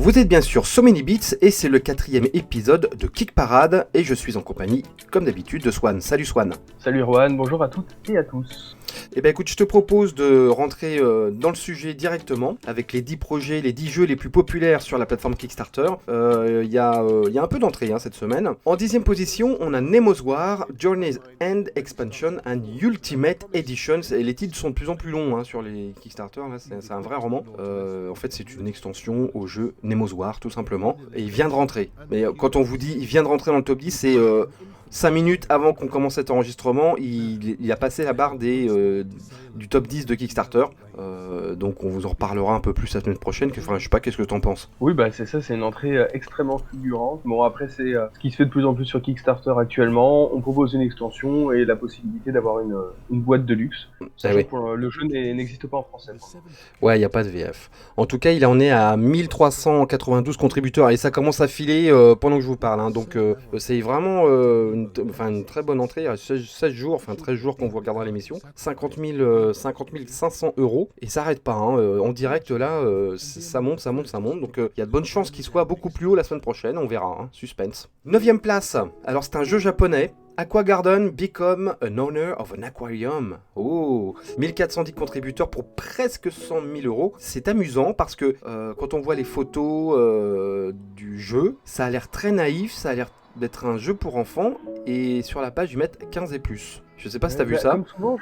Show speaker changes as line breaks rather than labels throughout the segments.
Vous êtes bien sûr So Many Beats et c'est le 4e épisode de Kick Parade et je suis en compagnie, comme d'habitude, de Swan. Salut Swan.
Salut Rohan, bonjour à toutes et à tous.
Eh ben écoute, je te propose de rentrer dans le sujet directement avec les 10 projets, les 10 jeux les plus populaires sur la plateforme Kickstarter. Il y a un peu d'entrée cette semaine. En 10e position, on a Nemo's War, Journey's End Expansion and Ultimate Edition. Et les titres sont de plus en plus longs sur les Kickstarter, là, c'est un vrai roman. En fait, c'est une extension au jeu Nemo's War, tout simplement. Et il vient de rentrer. Mais quand on vous dit il vient de rentrer dans le top 10, c'est 5 minutes avant qu'on commence cet enregistrement, il a passé la barre du top 10 de Kickstarter. Donc on vous en reparlera un peu plus la semaine prochaine. Enfin, je sais pas, qu'est-ce que t'en penses ?
Oui, bah c'est ça, c'est une entrée extrêmement fulgurante. Bon, après, c'est ce qui se fait de plus en plus sur Kickstarter actuellement. On propose une extension et la possibilité d'avoir une boîte de luxe. Sachant que le jeu n'existe pas en français.
Ouais, il n'y a pas de VF. En tout cas, il en est à 1392 contributeurs et ça commence à filer pendant que je vous parle. Donc c'est vraiment une très bonne entrée. Il y a 16 jours, 13 jours qu'on vous regardera l'émission. 50 500 euros et ça n'arrête pas. En direct, là, ça monte. Donc il y a de bonnes chances qu'il soit beaucoup plus haut la semaine prochaine. On verra. Suspense. 9e place. Alors, c'est un jeu japonais. Aqua Garden become an owner of an aquarium. Oh, 1410 contributeurs pour presque 100 000 euros. C'est amusant parce que quand on voit les photos du jeu, ça a l'air très naïf, ça a l'air d'être un jeu pour enfants. Et sur la page, ils mettent 15 et plus. Je sais pas si t'as vu ça.
Comme souvent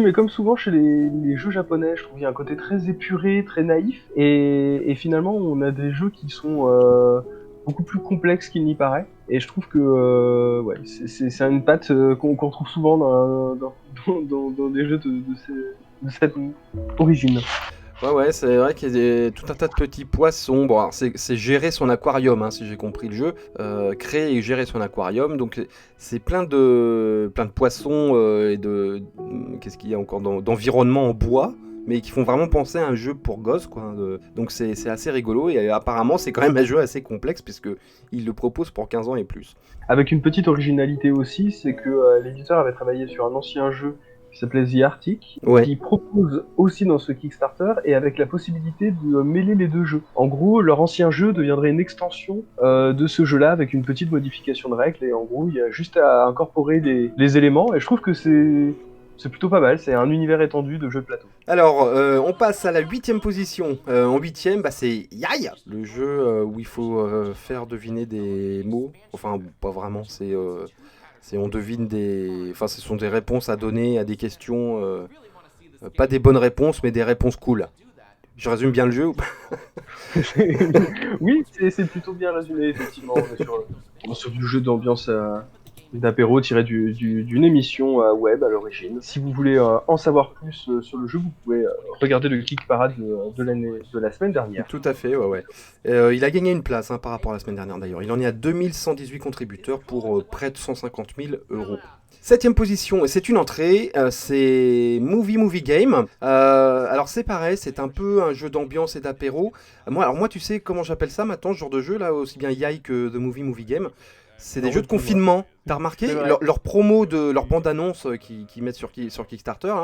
mais comme souvent chez les jeux japonais, je trouve qu'il y a un côté très épuré, très naïf. Et finalement, on a des jeux qui sont beaucoup plus complexe qu'il n'y paraît, et je trouve que c'est une patte qu'on retrouve souvent dans des jeux de cette origine.
Ouais, c'est vrai qu'il y a tout un tas de petits poissons. Bon, alors c'est gérer son aquarium, si j'ai compris le jeu. Créer et gérer son aquarium. Donc, c'est plein de poissons et de... Qu'est-ce qu'il y a encore d'environnement en bois, mais qui font vraiment penser à un jeu pour gosses, quoi. Donc, c'est assez rigolo. Et apparemment, c'est quand même un jeu assez complexe, puisqu'il le propose pour 15 ans et plus.
Avec une petite originalité aussi, c'est que l'éditeur avait travaillé sur un ancien jeu qui s'appelait The Arctic, qui propose aussi dans ce Kickstarter, et avec la possibilité de mêler les deux jeux. En gros, leur ancien jeu deviendrait une extension de ce jeu-là, avec une petite modification de règles, et en gros, il y a juste à incorporer les éléments, et je trouve que c'est plutôt pas mal, c'est un univers étendu de jeux de plateau.
Alors, on passe à la 8e position. En 8e, c'est Yai, le jeu où il faut faire deviner des mots. Enfin, pas vraiment, on devine ce sont des réponses à donner à des questions, pas des bonnes réponses, mais des réponses cool. Je résume bien le jeu ou pas ?
Oui, c'est plutôt bien résumé, effectivement. On est sur du jeu d'ambiance d'apéro tiré d'une émission web à l'origine. Si vous voulez en savoir plus sur le jeu, vous pouvez regarder le Kick Parade de la semaine dernière.
Tout à fait, ouais. Il a gagné une place par rapport à la semaine dernière d'ailleurs. Il en est à 2118 contributeurs pour près de 150 000 euros. 7e position, c'est une entrée, c'est Movie Game. Alors c'est pareil, c'est un peu un jeu d'ambiance et d'apéro. Moi, tu sais comment j'appelle ça maintenant, ce genre de jeu là, aussi bien Yai que The Movie Game. C'est des jeux de confinement. T'as remarqué leur promo de leur bande-annonce qu'ils mettent sur Kickstarter,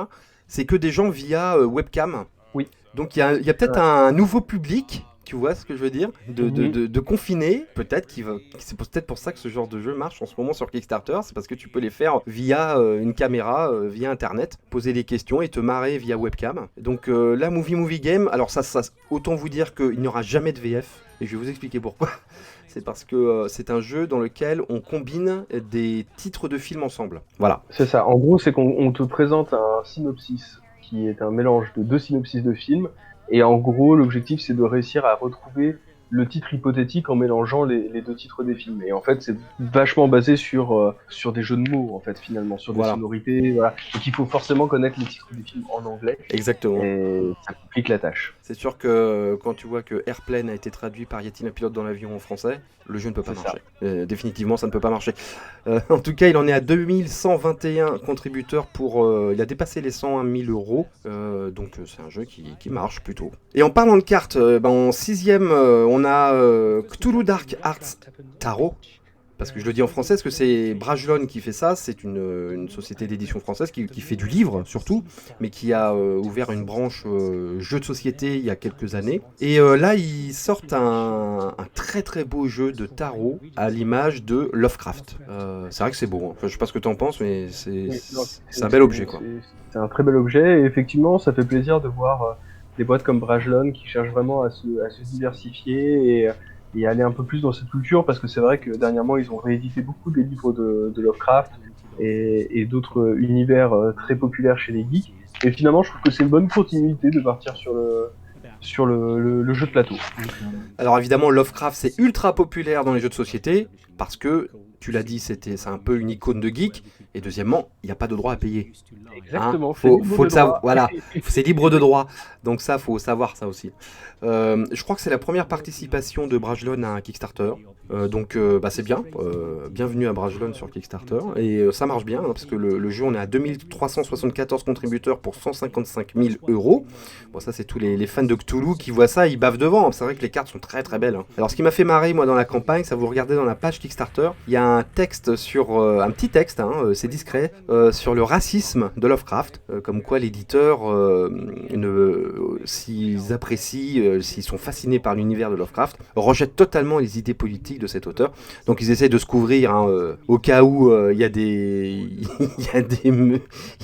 c'est que des gens via webcam.
Oui.
Donc il y a peut-être un nouveau public. Tu vois ce que je veux dire, de confiner, c'est peut-être pour ça que ce genre de jeu marche en ce moment sur Kickstarter, c'est parce que tu peux les faire via une caméra, via internet, poser des questions et te marrer via webcam. Donc la Movie Game, alors ça, autant vous dire qu'il n'y aura jamais de VF, et je vais vous expliquer pourquoi. C'est parce que c'est un jeu dans lequel on combine des titres de films ensemble. Voilà.
C'est ça, en gros c'est qu'on te présente un synopsis qui est un mélange de 2 synopsis de films. Et en gros, l'objectif, c'est de réussir à retrouver le titre hypothétique en mélangeant les deux titres des films. Et en fait, c'est vachement basé sur des jeux de mots, en fait, finalement, sur des sonorités, voilà. Donc il faut forcément connaître les titres des films en anglais.
Exactement.
Et ça complique la tâche.
C'est sûr que quand tu vois que Airplane a été traduit par Y a-t-il un pilote dans l'avion en français, le jeu ne peut pas marcher. Définitivement, ça ne peut pas marcher. En tout cas, il en est à 2121 contributeurs il a dépassé les 101 000 euros. Donc c'est un jeu qui marche plutôt. Et en parlant de cartes, en 6e, on a Cthulhu Dark Arts Tarot. Parce que je le dis en français, parce que c'est Brajlon qui fait ça, c'est une société d'édition française qui fait du livre surtout, mais qui a ouvert une branche jeux de société il y a quelques années. Et là, ils sortent un très très beau jeu de tarot à l'image de Lovecraft. C'est vrai que c'est beau, hein. Enfin, je sais pas ce que tu en penses, mais c'est un bel objet, quoi.
C'est un très bel objet, et effectivement, ça fait plaisir de voir des boîtes comme Brajlon qui cherchent vraiment à se diversifier et aller un peu plus dans cette culture, parce que c'est vrai que dernièrement ils ont réédité beaucoup des livres de Lovecraft et d'autres univers très populaires chez les geeks, et finalement je trouve que c'est une bonne continuité de partir sur le jeu de plateau.
Alors évidemment, Lovecraft c'est ultra populaire dans les jeux de société, parce que, tu l'as dit, c'est un peu une icône de geek, et deuxièmement, il n'y a pas de droit à payer.
Exactement,
faut le savoir, voilà, c'est libre de droit, donc ça, faut savoir ça aussi. Je crois que c'est la première participation de Brajlon à un Kickstarter, donc c'est bien, bienvenue à Brajlon sur Kickstarter, et ça marche bien, hein, parce que le jeu, on est à 2374 contributeurs pour 155 000 €. Bon, ça c'est tous les fans de Cthulhu qui voient ça, ils bavent devant, c'est vrai que les cartes sont très très belles, hein. Alors ce qui m'a fait marrer moi dans la campagne, ça vous regardez dans la page Kickstarter, il y a un texte sur, un petit texte, hein, c'est discret, sur le racisme de Lovecraft, comme quoi l'éditeur, s'ils apprécient, s'ils sont fascinés par l'univers de Lovecraft, rejette totalement les idées politiques de cet auteur. Donc ils essaient de se couvrir, hein, au cas où il y a des il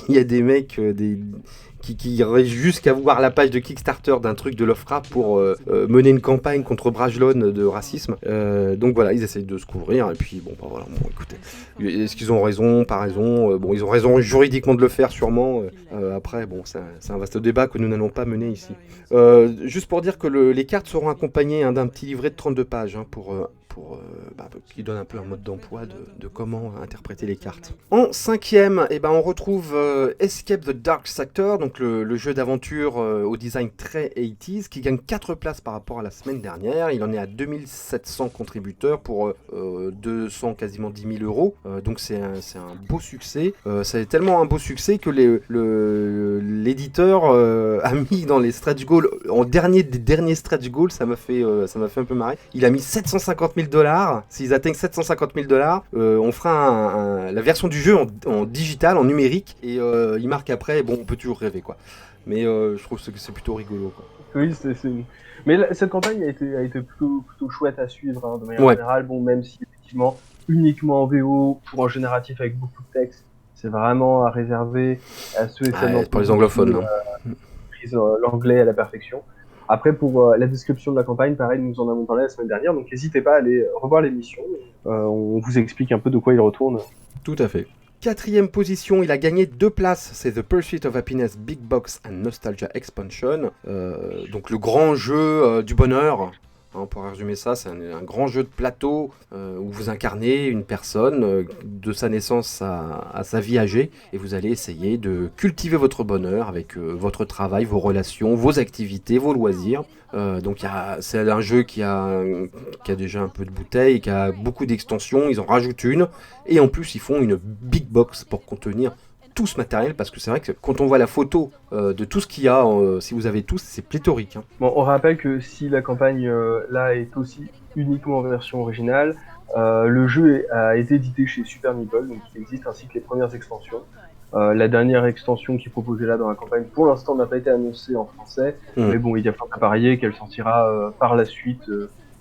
y a des mecs qui iraient jusqu'à voir la page de Kickstarter d'un truc de Lovecraft pour mener une campagne contre Brajlon de racisme. Donc voilà, ils essayent de se couvrir, et puis voilà, écoutez, est-ce qu'ils ont raison, pas raison, ils ont raison juridiquement de le faire sûrement, après c'est un vaste débat que nous n'allons pas mener ici. Juste pour dire que les cartes seront accompagnées, hein, d'un petit livret de 32 pages, hein, qui donne un peu un mode d'emploi de comment interpréter les cartes. En cinquième, on retrouve Escape the Dark Sector, donc le jeu d'aventure au design très 80s, qui gagne 4 places par rapport à la semaine dernière. Il en est à 2700 contributeurs pour 200, quasiment 10 000 €. Donc c'est un beau succès. C'est tellement un beau succès que l'éditeur a mis dans les stretch goals, en dernier des derniers stretch goals, ça m'a fait un peu marrer. Il a mis 750 000 $. S'ils atteignent 750 000 $, on fera la version du jeu en digital, en numérique, et il marque après, on peut toujours rêver, quoi. Mais je trouve que c'est plutôt rigolo, quoi.
Oui, mais cette campagne a été plutôt chouette à suivre, hein, de manière générale, même si effectivement uniquement en VO pour un génératif avec beaucoup de texte, c'est vraiment à réserver à ceux et celles
pour les anglophones,
maîtrisent l'anglais à la perfection. Après, pour la description de la campagne, pareil, nous en avons parlé la semaine dernière, donc n'hésitez pas à aller revoir l'émission. On vous explique un peu de quoi il retourne.
Tout à fait. Quatrième position, il a gagné 2 places, c'est The Pursuit of Happiness Big Box and Nostalgia Expansion, donc le grand jeu du bonheur. On pourrait résumer ça, c'est un grand jeu de plateau où vous incarnez une personne de sa naissance à sa vie âgée, et vous allez essayer de cultiver votre bonheur avec votre travail, vos relations, vos activités, vos loisirs. Donc c'est un jeu qui a déjà un peu de bouteille, qui a beaucoup d'extensions, ils en rajoutent une, et en plus ils font une big box pour contenir tout ce matériel, parce que c'est vrai que quand on voit la photo de tout ce qu'il y a, si vous avez tout, c'est pléthorique, hein.
Bon, on rappelle que si la campagne là est aussi uniquement en version originale, le jeu a été édité chez Super Meeple, donc il existe ainsi que les premières extensions. La dernière extension qui est proposée là dans la campagne, pour l'instant, n'a pas été annoncée en français, mais il y a fort à parier qu'elle sortira par la suite,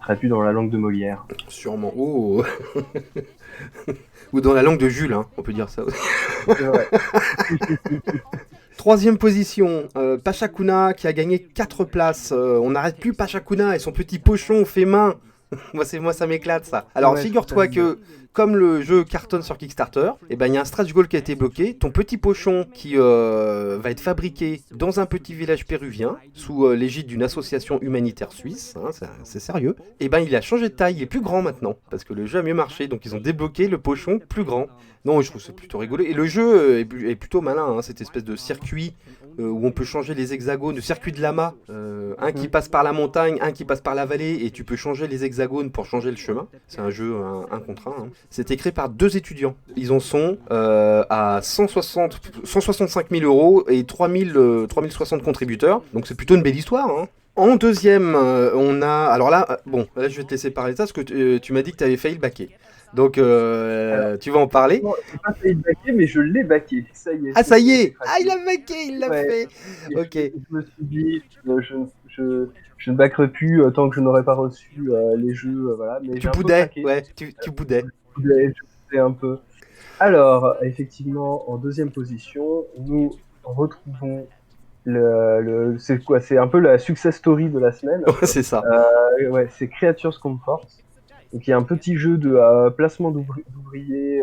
traduite dans la langue de Molière.
Sûrement. Oh. Ou dans la langue de Jules, hein, on peut dire ça aussi.
C'est vrai.
Troisième position, Pachacuna qui a gagné 4 places. On n'arrête plus Pachacuna et son petit pochon fait main. moi ça m'éclate ça. Alors figure-toi que comme le jeu cartonne sur Kickstarter, il y a un stretch goal qui a été bloqué. Ton petit pochon qui va être fabriqué dans un petit village péruvien sous l'égide d'une association humanitaire suisse, hein, c'est sérieux. Il a changé de taille, il est plus grand maintenant parce que le jeu a mieux marché, donc ils ont débloqué le pochon plus grand. Non, je trouve c'est plutôt rigolo. Et le jeu est plutôt malin, hein, cette espèce de circuit où on peut changer les hexagones, le circuit de lama, un qui passe par la montagne, un qui passe par la vallée, et tu peux changer les hexagones pour changer le chemin. C'est un jeu un contre un, hein. C'était créé par 2 étudiants. Ils en sont à 165 000 € et 3060 contributeurs, donc c'est plutôt une belle histoire, hein. En deuxième, on a... Alors là, là je vais te laisser parler de ça, parce que tu m'as dit que tu avais failli le baquer. Donc, tu vas en parler.
Non, j'ai pas failli le baquer, mais je l'ai baqué. Ça y est.
Ah, ça y est! Ah, il a baqué, il l'a
Ouais.
fait! Ok.
Je me suis dit, je ne backerai plus tant que je n'aurai pas reçu les jeux, voilà. Mais
Tu
j'ai un peu
boudais,
craqué.
ouais, tu boudais.
Je boudais un peu. Alors, effectivement, en deuxième position, nous retrouvons c'est quoi? C'est un peu la success story de la semaine.
Ouais, c'est ça.
Ouais, c'est Creatures Comfort. Donc, il y a un petit jeu de placement d'ouvriers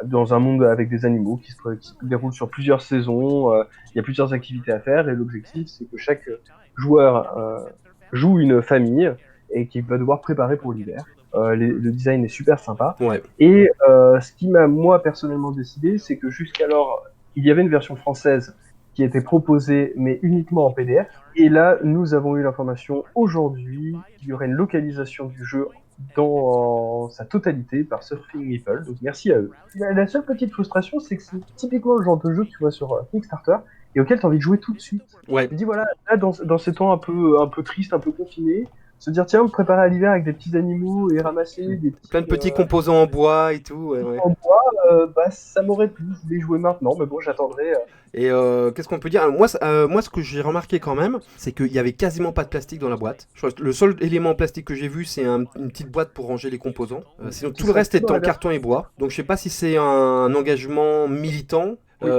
dans un monde avec des animaux qui se déroule sur plusieurs saisons. Il y a plusieurs activités à faire et l'objectif, c'est que chaque joueur joue une famille et qu'il va devoir préparer pour l'hiver. Le design est super sympa.
Ouais.
Et ce qui m'a, moi, personnellement décidé, c'est que jusqu'alors, il y avait une version française qui était proposée, mais uniquement en PDF. Et là, nous avons eu l'information aujourd'hui qu'il y aurait une localisation du jeu dans sa totalité par Surfing Meeple, donc merci à eux. La seule petite frustration, c'est que c'est typiquement le genre de jeu que tu vois sur Kickstarter et auquel tu as envie de jouer tout de suite.
Ouais.
Tu dis voilà, là dans ces temps un peu tristes, un peu confinés, se dire tiens, me préparer à l'hiver avec des petits animaux et ramasser des petits,
Plein de petits composants en bois et tout. Ouais, ouais.
en bois, bah ça m'aurait plu, je voulais jouer maintenant, mais bon, j'attendrai.
Et qu'est-ce qu'on peut dire? Moi, ce que j'ai remarqué quand même, c'est qu'il y avait quasiment pas de plastique dans la boîte. Je crois que le seul élément plastique que j'ai vu, c'est une petite boîte pour ranger les composants. Sinon, tout le reste est en carton et bois. Donc, je sais pas si c'est un engagement militant.
Oui.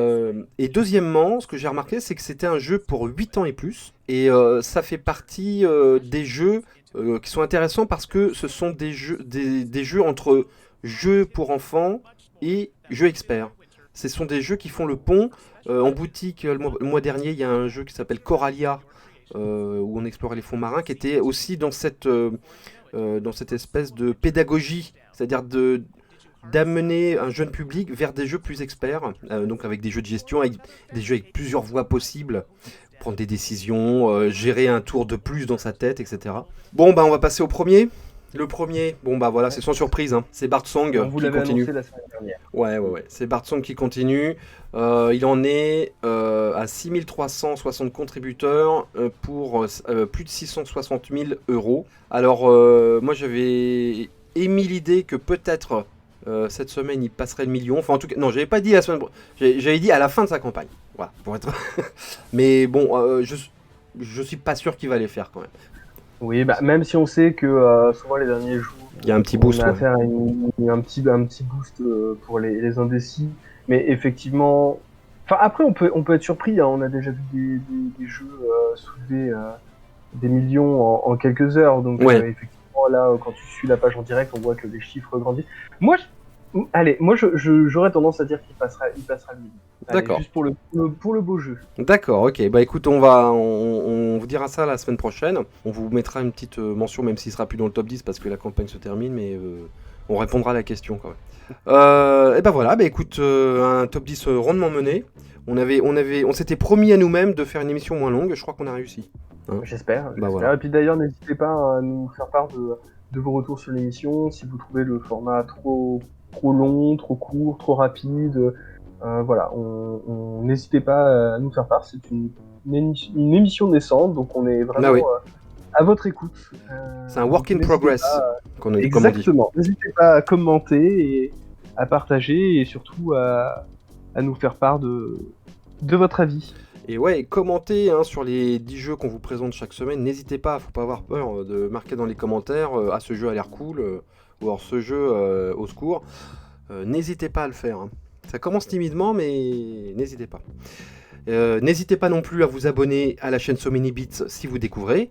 Et deuxièmement, ce que j'ai remarqué, c'est que c'était un jeu pour 8 ans et plus. Et ça fait partie des jeux qui sont intéressants parce que ce sont des jeux entre jeux pour enfants et jeux experts. Ce sont des jeux qui font le pont. En boutique, le mois dernier, il y a un jeu qui s'appelle Coralia, où on explorait les fonds marins, qui était aussi dans cette espèce de pédagogie, c'est-à-dire d'amener un jeune public vers des jeux plus experts, donc avec des jeux de gestion, avec des jeux avec plusieurs voies possibles, prendre des décisions, gérer un tour de plus dans sa tête, etc. Bon, bah on va passer au premier. Le premier, bon bah voilà, c'est sans surprise, hein. C'est Bart Song
On vous
qui
l'avait
continue.
annoncé la semaine dernière.
Ouais, c'est Bart Song qui continue. Il en est à 6360 contributeurs pour plus de 660 000 euros. Alors, moi j'avais émis l'idée que peut-être cette semaine il passerait le million. Enfin, en tout cas, non, j'avais pas dit la semaine. J'avais dit à la fin de sa campagne. Voilà, pour être. Mais bon, je suis pas sûr qu'il va les faire quand même.
Oui, bah, même si on sait que souvent les derniers jours,
il y a un petit boost.
On a affaire à un petit boost pour les indécis. Mais effectivement, enfin après on peut être surpris. Hein, on a déjà vu des jeux soulever des millions en quelques heures. Donc effectivement là, quand tu suis la page en direct, on voit que les chiffres grandissent. Moi, j'aurais tendance à dire qu'il passera le million.
D'accord.
Juste pour le beau jeu.
D'accord, ok. Bah écoute, on vous dira ça la semaine prochaine. On vous mettra une petite mention, même s'il sera plus dans le top 10 parce que la campagne se termine, mais on répondra à la question quand même. Et bah voilà, bah écoute, un top 10 rondement mené. On s'était promis à nous-mêmes de faire une émission moins longue, je crois qu'on a réussi.
Hein, j'espère.
Voilà.
Et puis d'ailleurs, n'hésitez pas à nous faire part de vos retours sur l'émission, si vous trouvez le format trop long, trop court, trop rapide. Voilà, n'hésitez pas à nous faire part. C'est une émission naissante, donc on est vraiment à votre écoute.
C'est un work in progress.
Exactement. N'hésitez pas à commenter et à partager et surtout à nous faire part de votre avis.
Et ouais, commentez sur les 10 jeux qu'on vous présente chaque semaine. N'hésitez pas, faut pas avoir peur de marquer dans les commentaires ah ce jeu a l'air cool ou alors ce jeu au secours. N'hésitez pas à le faire. Hein. Ça commence timidement, mais n'hésitez pas. N'hésitez pas non plus à vous abonner à la chaîne So Many Bits si vous découvrez.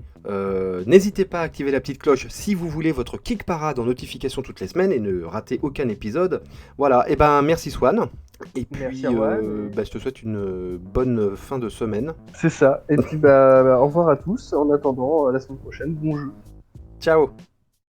N'hésitez pas à activer la petite cloche si vous voulez votre Kick Parade en notification toutes les semaines et ne ratez aucun épisode. Voilà, et ben merci Swan. Et puis je te souhaite une bonne fin de semaine.
C'est ça. Et puis au revoir à tous. En attendant, la semaine prochaine, bon jeu.
Ciao.